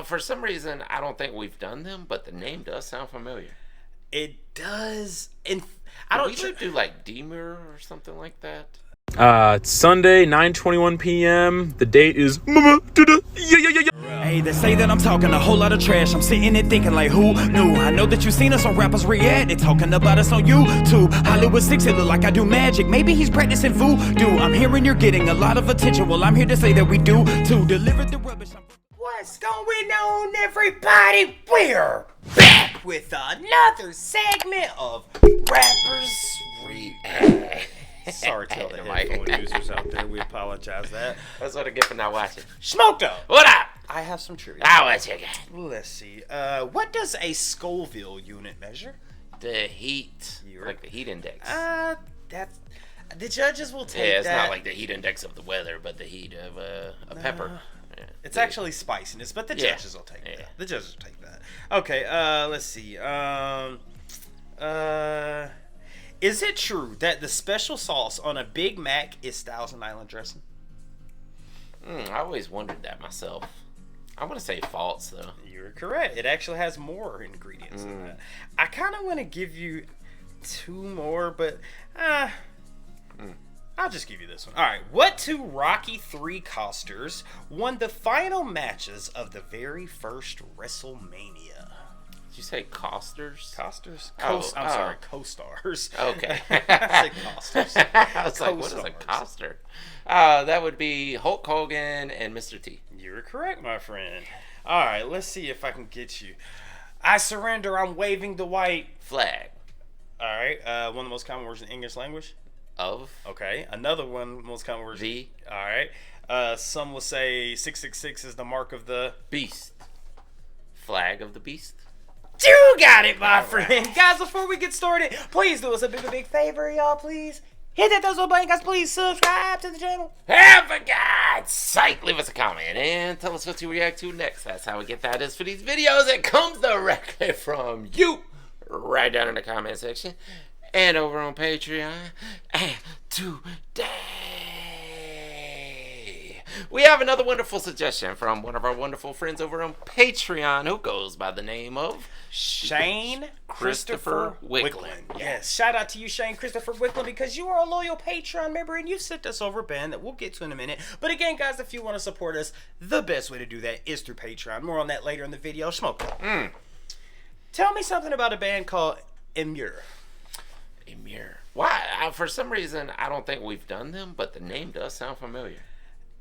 For some reason, I don't think we've done them, but the name does sound familiar. It does. And I don't usually do like Emmure or something like that. It's Sunday, 9:21 p.m. The date is Hey, they say that I'm talking a whole lot of trash. I'm sitting there thinking like, who knew? I know that you seen us on rappers react. They talking about us on YouTube. Hollywood 6, it look like I do magic. Maybe he's practicing voodoo. I'm hearing you're getting a lot of attention. Well, I'm here to say that we do to deliver the rubbish. What's going on, everybody? We're back with another segment of Rappers React. Sorry to all the headphone users out there. We apologize that. That's what I get for not watching. Smokey, What up? I have some trivia. What you got? Let's see. What does a Scoville unit measure? The heat. Like the heat index. That's the judges will take that. Yeah, it's not like the heat index of the weather, but the heat of a pepper. Yeah. It's actually spiciness, but the judges will take that. The judges will take that. Okay, let's see. Is it true that the special sauce on a Big Mac is Thousand Island dressing? I always wondered that myself. I'm going to say false, though. You're correct. It actually has more ingredients than that. I kind of want to give you two more, but I'll just give you this one. All right. What two Rocky III costers won the final matches of the very first WrestleMania? Did you say costers? Costers? I'm sorry, co-stars. Okay. I said costers. I was like, what is a coster? That would be Hulk Hogan and Mr. T. You're correct, my friend. All right, let's see if I can get you. I surrender. I'm waving the white flag. All right. One of the most common words in English language. Of. Okay. Another one, most common words. The. All right. Some will say 666 is the mark of the beast. Flag of the beast. You got it, my friend. Guys, before we get started, please do us a big favor, y'all, please. Hit that thumbs up button, guys. Please subscribe to the channel. And for God's sake, leave us a comment and tell us what you react to next. That's how we get that is for these videos. It comes directly from you right down in the comment section and over on Patreon. And today, we have another wonderful suggestion from one of our wonderful friends over on Patreon who goes by the name of Shane Christopher Wicklund. Yes, shout out to you, Shane Christopher Wicklund, because you are a loyal Patreon member and you sent us over a band that we'll get to in a minute. But again, guys, if you want to support us, the best way to do that is through Patreon. More on that later in the video. Smoke. Tell me something about a band called Emmure. Emmure. Why? For some reason, I don't think we've done them, but the name does sound familiar.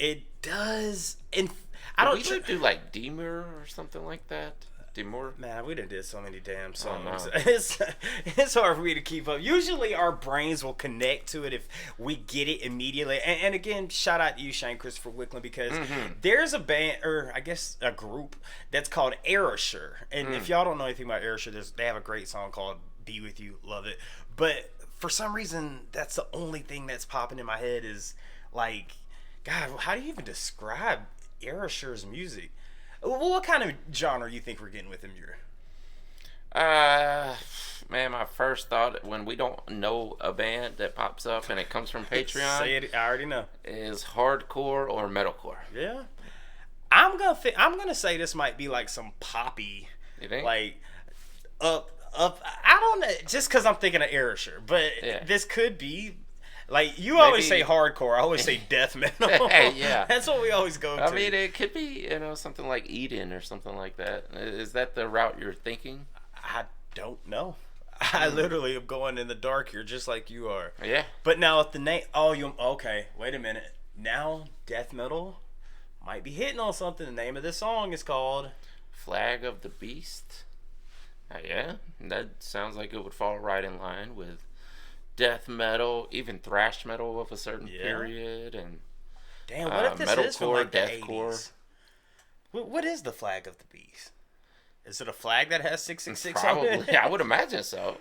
It does. And I don't usually do like Emmure or something like that. Emmure? Man, we done did so many damn songs. Oh, no. It's hard for me to keep up. Usually our brains will connect to it if we get it immediately. And again, shout out to you, Shane Christopher Wicklund, because there's a band, or I guess a group, that's called Emmure. And if y'all don't know anything about Emmure, they have a great song called Be With You. Love it. But for some reason, that's the only thing that's popping in my head is like, God, how do you even describe Emmure's music? Well, what kind of genre you think we're getting with Emmure? Man, my first thought when we don't know a band that pops up and it comes from Patreon, say it, I already know, is hardcore or metalcore. Yeah, I'm gonna say this might be like some poppy, you think? Like up. I don't know, just because I'm thinking of Emmure, but this could be. Like, you always say hardcore. I always say death metal. Yeah. That's what we always go to. I mean, it could be, something like Eden or something like that. Is that the route you're thinking? I don't know. I literally am going in the dark here just like you are. Yeah. But now if the name... Okay, wait a minute. Now death metal might be hitting on something. The name of this song is called... Flag of the Beast. Yeah. That sounds like it would fall right in line with... death metal, even thrash metal of a certain period, and damn, what if this is from like the 80s? What is the Flag of the Beast? Is it a flag that has 666 on it? Probably, I would imagine so.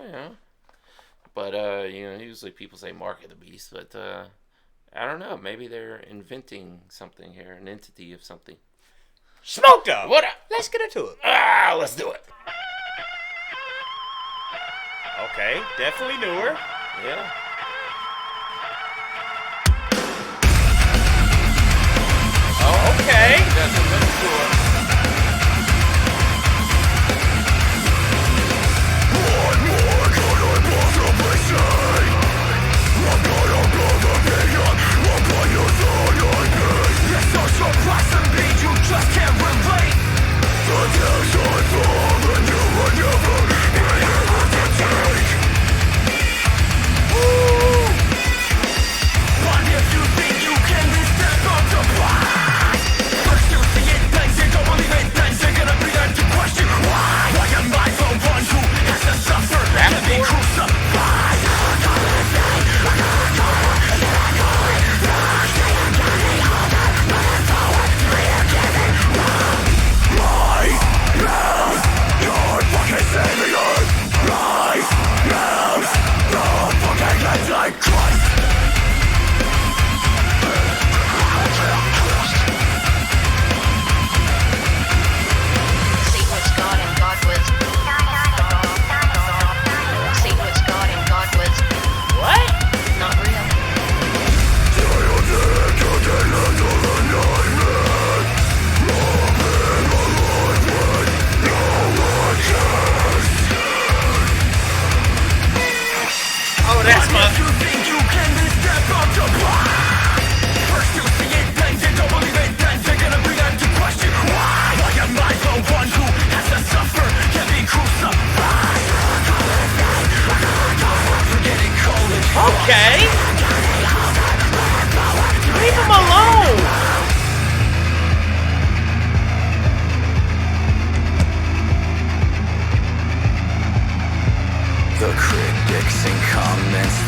But usually people say Mark of the Beast, but I don't know. Maybe they're inventing something here, an entity of something. Smoked up. What up? Let's get into it. Let's do it. Okay, definitely newer. Yeah. Oh, okay. That's a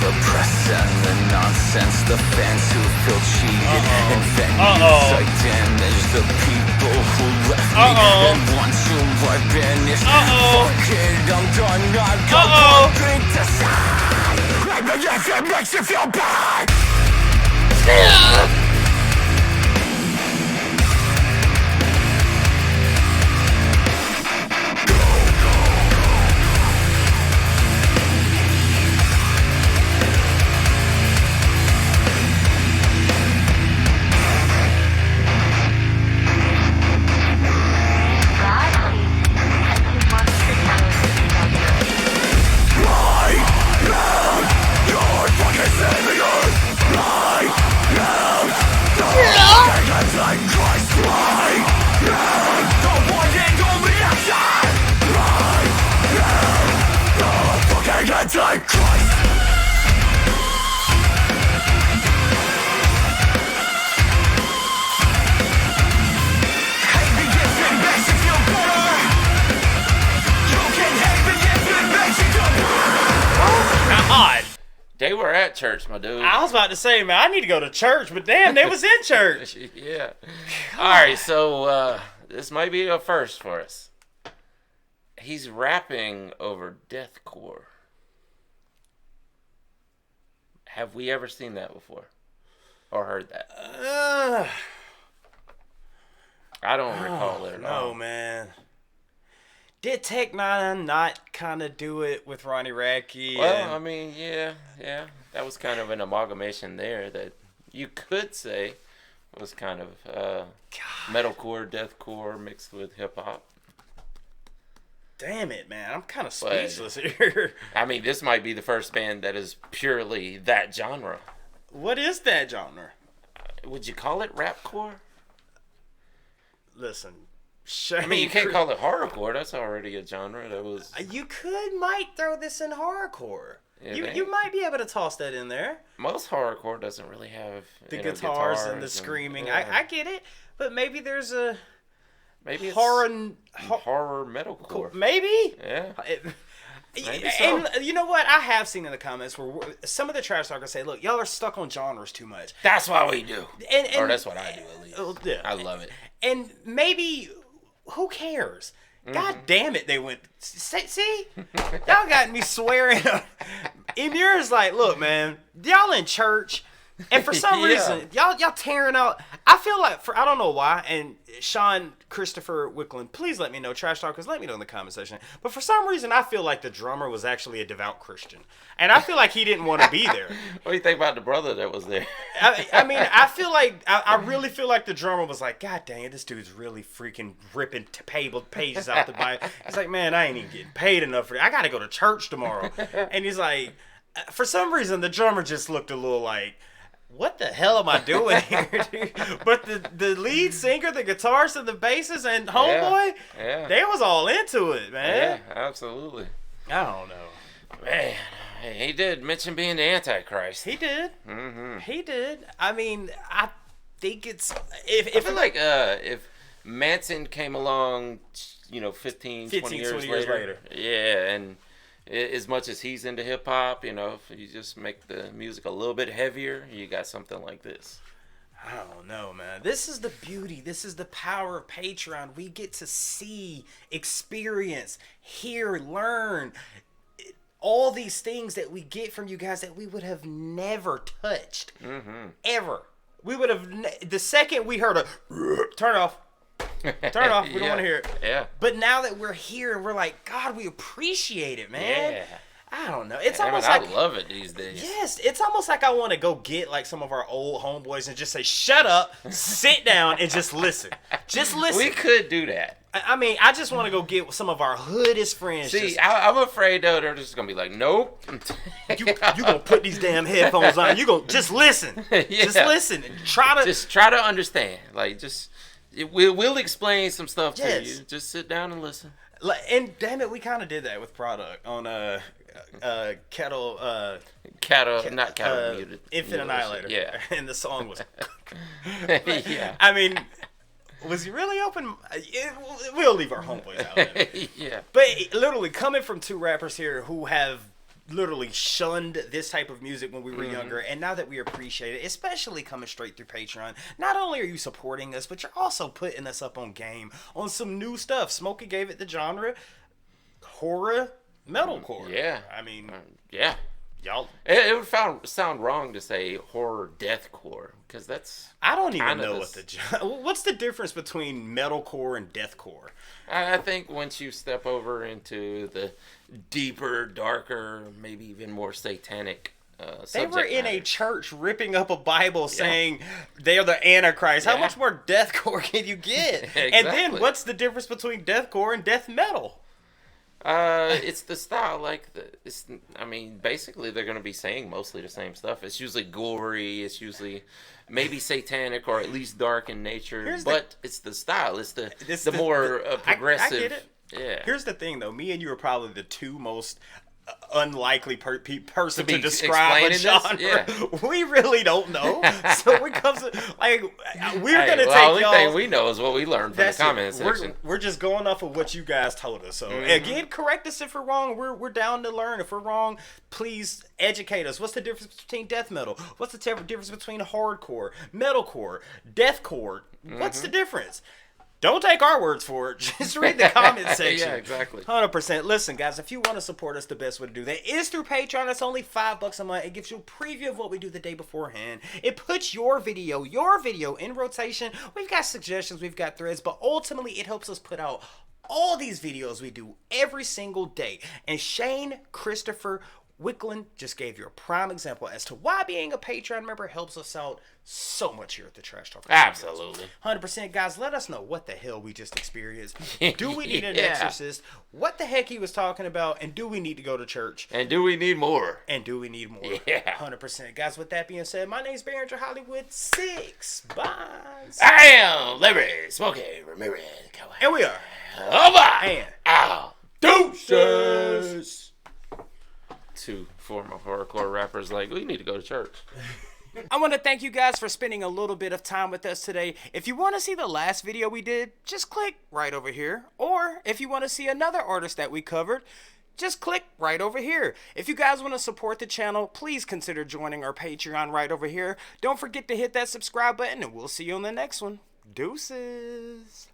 the press and the nonsense, the fans who feel cheated, and venues I damage the people who left me and want to wipe banished. Fuck it, I'm done, I've got one thing to say. And yes, it makes you feel bad. They were at church, my dude. I was about to say, man, I need to go to church, but damn, they was in church. Yeah. All right, so this might be a first for us. He's rapping over deathcore. Have we ever seen that before? Or heard that? I don't recall it at all. No, man. Did Tech Nine not kind of do it with Ronnie Radke? Well, I mean, yeah. That was kind of an amalgamation there that you could say was kind of metalcore, deathcore mixed with hip-hop. Damn it, man. I'm kind of speechless here. I mean, this might be the first band that is purely that genre. What is that genre? Would you call it rapcore? Listen, I mean, you can't call it horrorcore. That's already a genre. That was. You might throw this in horrorcore. Yeah, you might be able to toss that in there. Most horrorcore doesn't really have the guitars and the screaming. Yeah. I get it, but maybe there's a it's horror metalcore. Maybe. Yeah. Maybe so. And you know what? I have seen in the comments where some of the trash talkers say, "Look, y'all are stuck on genres too much." That's what we do, or that's what I do at least. Yeah. I love it. And maybe, who cares? God damn it, they went. See? Y'all got me swearing. Emmure's like, look, man, y'all in church, and for some reason, y'all tearing out. I feel like, I don't know why, and Sean Christopher Wickland, please let me know, trash talkers, let me know in the comment section. But for some reason, I feel like the drummer was actually a devout Christian, and I feel like he didn't want to be there. What do you think about the brother that was there? I mean, I feel like, I really feel like the drummer was like, God dang it, this dude's really freaking ripping pages out the Bible. He's like, man, I ain't even getting paid enough for it. I got to go to church tomorrow. And he's like, for some reason, the drummer just looked a little like, what the hell am I doing here, dude? But the lead singer, the guitarist, and the bassist, and homeboy, they was all into it, man. Yeah, absolutely. I don't know. Man, he did mention being the Antichrist. He did. Mm-hmm. He did. I mean, I think it's... I feel like if Manson came along, 15, 20 years later. Yeah, and... as much as he's into hip-hop, if you just make the music a little bit heavier, you got something like this. I don't know, man. This is the beauty. This is the power of Patreon. We get to see, experience, hear, learn all these things that we get from you guys that we would have never touched. Mm-hmm. Ever. We would have... the second we heard a... turn off. Turn it off. We don't want to hear it. Yeah. But now that we're here and we're like, God, we appreciate it, man. Yeah. I don't know. It's almost like... I love it these days. Yes. It's almost like I want to go get like some of our old homeboys and just say, shut up, sit down, and just listen. Just listen. We could do that. I mean, I just want to go get some of our hoodest friends. See, I'm afraid, though, they're just going to be like, nope. You going to put these damn headphones on. You going to just listen. Yeah. Just listen. Just try to understand. Like, just... We'll explain some stuff to you. Just sit down and listen. And damn it, we kind of did that with Product on Cattle Muted. Infant Annihilator. Yeah. And the song was... yeah. I mean, was he really open? We'll leave our homeboys out of it. Yeah. But literally, coming from two rappers here who have literally shunned this type of music when we were younger, and now that we appreciate it, especially coming straight through Patreon, not only are you supporting us, but you're also putting us up on game on some new stuff. Smokey gave it the genre horror metalcore. Yeah. I mean, yeah. y'all. It would sound wrong to say horror deathcore, because that's. I don't even kinda know what's the difference between metalcore and deathcore. I think once you step over into the deeper, darker, maybe even more satanic they were in matter. a church ripping up a Bible saying they're the Antichrist. How Yeah. much more deathcore can you get? Exactly. And then what's the difference between deathcore and death metal? It's the style, basically they're going to be saying mostly the same stuff. It's usually gory, it's usually maybe satanic or at least dark in nature, but it's the style, it's the more progressive. I get it. Yeah. Here's the thing, though. Me and you are probably the two most unlikely person to be describe a explaining genre. this? We really don't know. So when it comes to, like, we're going to the take only y'all. thing we know is what we learned from the comment section. We're just going off of what you guys told us. So again, correct us if we're wrong. We're down to learn. If we're wrong, please educate us. What's the difference between death metal? What's the difference between hardcore, metalcore, deathcore? What's the difference? Don't take our words for it. Just read the comment section. Yeah, exactly. 100%. Listen, guys, if you want to support us, the best way to do that is through Patreon. It's only $5 a month. It gives you a preview of what we do the day beforehand. It puts your video in rotation. We've got suggestions, we've got threads, but ultimately it helps us put out all these videos we do every single day. And Shane Christopher Wicklund just gave you a prime example as to why being a Patreon member helps us out so much here at the Trash Talk. Absolutely. 100%. Guys, let us know what the hell we just experienced. Do we need an Yeah. exorcist? What the heck he was talking about? And do we need to go to church? And do we need more? And do we need more? Yeah. 100%. Guys, with that being said, my name's Barringer Hollywood 6. Bye. I am Larry Smokey Ramirez. And we are. Over And out. Deuces. Two former horrorcore rappers like, we need to go to church. I want to thank you guys for spending a little bit of time with us today. If you want to see the last video we did, just click right over here. Or if you want to see another artist that we covered, just click right over here. If you guys want to support the channel, please consider joining our Patreon right over here. Don't forget to hit that subscribe button, and we'll see you on the next one. Deuces.